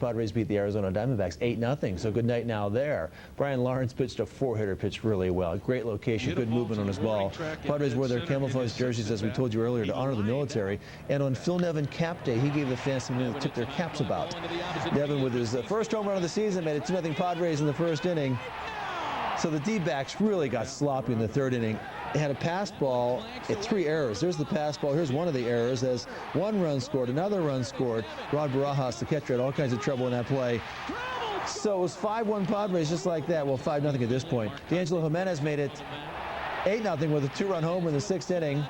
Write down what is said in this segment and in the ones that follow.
Padres beat the Arizona Diamondbacks 8-0, so good night now there. Brian Lawrence pitched a 4-hitter, pitched really well. Great location, good movement on his ball. Padres wore their camouflage jerseys, as we told you earlier, to honor the military. And on Phil Nevin Cap Day, he gave the fans something to tip their caps about. Nevin, with his first home run of the season, made it 2-0 Padres in the first inning. So the D-backs really got sloppy in the third inning. They had a pass ball at 3 errors. There's the pass ball. Here's one of the errors. As 1 run scored, another run scored. Rod Barajas, the catcher, had all kinds of trouble in that play. So it was 5-1 Padres just like that. Well, 5-0 at this point. D'Angelo Jimenez made it 8-0 with a 2-run homer in the 6th inning.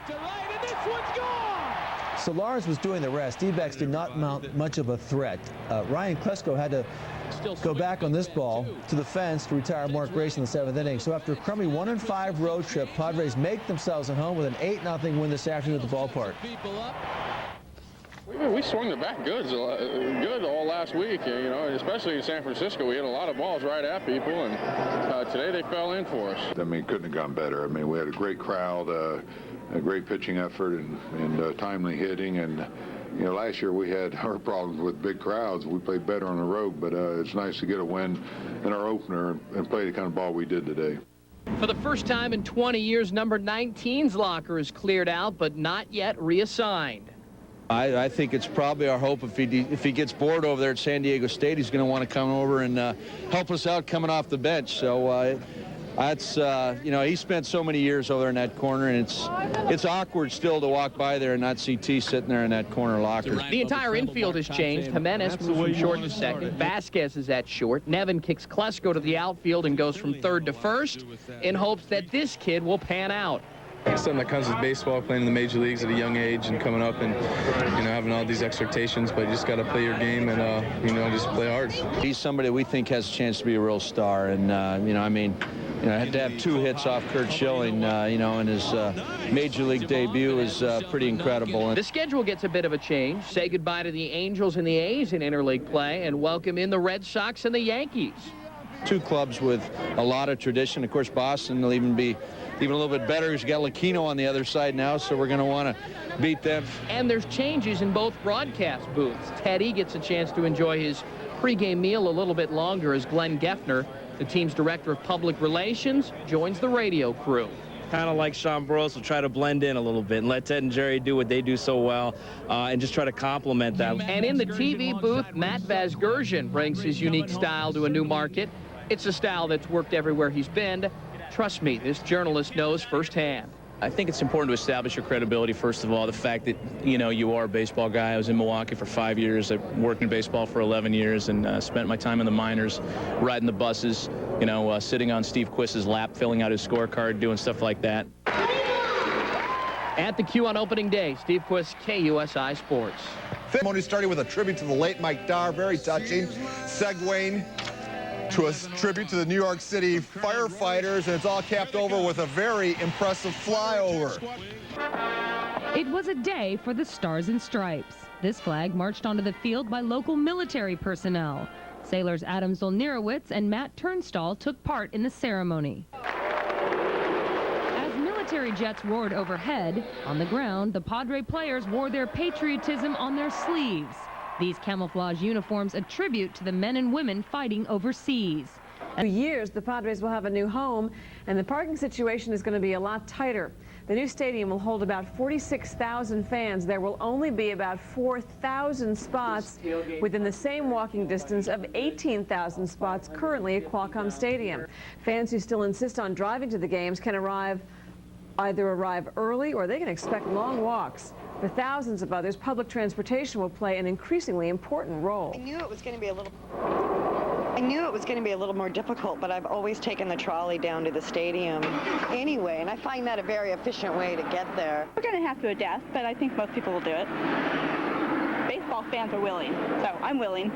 So Lawrence was doing the rest. D-backs did not mount much of a threat. Ryan Klesko had to go back on this ball to the fence to retire Mark Grace in the 7th inning. So after a crummy 1-5 road trip, Padres make themselves at home with an 8-0 win this afternoon at the ballpark. We swung the bat good all last week, you know, especially in San Francisco. We had a lot of balls right at people, and today they fell in for us. I mean, couldn't have gone better. I mean, we had a great crowd, a great pitching effort, and timely hitting. And you know, last year we had our problems with big crowds. We played better on the road, but it's nice to get a win in our opener and play the kind of ball we did today. For the first time in 20 years, number 19's locker is cleared out, but not yet reassigned. I think it's probably our hope if he gets bored over there at San Diego State, he's going to want to come over and help us out coming off the bench. So that's you know, he spent so many years over there in that corner, and it's awkward still to walk by there and not see T sitting there in that corner locker. The entire infield has changed. Jimenez moves from short to second. Vasquez is at short. Nevin kicks Klesko to the outfield and goes from third to first in hopes that this kid will pan out. Something that comes with baseball, playing in the major leagues at a young age and coming up and, you know, having all these expectations, but you just got to play your game and, you know, just play hard. He's somebody we think has a chance to be a real star, and, you know, I mean, you know, had to have 2 hits off Kurt Schilling, you know, in his major league debut is pretty incredible. The schedule gets a bit of a change. Say goodbye to the Angels and the A's in interleague play and welcome in the Red Sox and the Yankees. 2 clubs with a lot of tradition. Of course, Boston will even be a little bit better. He's got Lucchino on the other side now, so we're going to want to beat them. And there's changes in both broadcast booths. Teddy gets a chance to enjoy his pregame meal a little bit longer as Glenn Geffner, the team's director of public relations, joins the radio crew. Kind of like Sean Burrows, will try to blend in a little bit and let Ted and Jerry do what they do so well and just try to complement that. And in the TV booth, Matt Vasgersian brings his unique style to a new market. It's a style that's worked everywhere he's been. Trust me, this journalist knows firsthand. I think it's important to establish your credibility, first of all. The fact that, you know, you are a baseball guy. I was in Milwaukee for 5 years. I worked in baseball for 11 years and spent my time in the minors, riding the buses, you know, sitting on Steve Quiss's lap, filling out his scorecard, doing stuff like that. At the Q on opening day, Steve Quiss, KUSI Sports. Ceremony starting with a tribute to the late Mike Dar, very touching, segueing to a tribute to the New York City firefighters, and it's all capped over with a very impressive flyover. It was a day for the Stars and Stripes. This flag marched onto the field by local military personnel. Sailors Adam Zolnierowicz and Matt Turnstall took part in the ceremony. As military jets roared overhead, on the ground, the Padre players wore their patriotism on their sleeves. These camouflage uniforms a tribute to the men and women fighting overseas. For years, the Padres will have a new home, and the parking situation is going to be a lot tighter. The new stadium will hold about 46,000 fans. There will only be about 4,000 spots within the same walking distance of 18,000 spots currently at Qualcomm Stadium. Fans who still insist on driving to the games can either arrive early or they can expect long walks. For thousands of others, public transportation will play an increasingly important role. I knew it was going to be a little more difficult, but I've always taken the trolley down to the stadium anyway, and I find that a very efficient way to get there. We're going to have to adapt, but I think most people will do it. Baseball fans are willing, so I'm willing.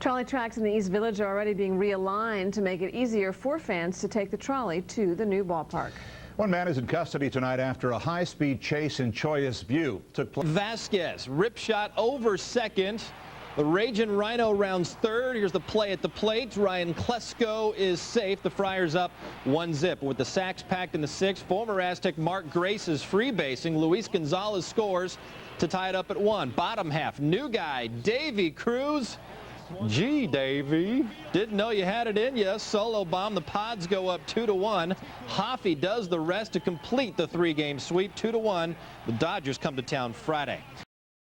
Trolley tracks in the East Village are already being realigned to make it easier for fans to take the trolley to the new ballpark. One man is in custody tonight after a high-speed chase in Choyas View took place. Vasquez, rip shot over second. The Ragin' Rhino rounds third. Here's the play at the plate. Ryan Klesko is safe. The Friars up 1-0. With the sacks packed in the sixth, former Aztec Mark Grace is free basing. Luis Gonzalez scores to tie it up at 1. Bottom half, new guy, Davy Cruz. Gee, Davey. Didn't know you had it in you. Solo bomb. The Pods go up 2-1. Hoffey does the rest to complete the 3-game sweep, 2-1. The Dodgers come to town Friday.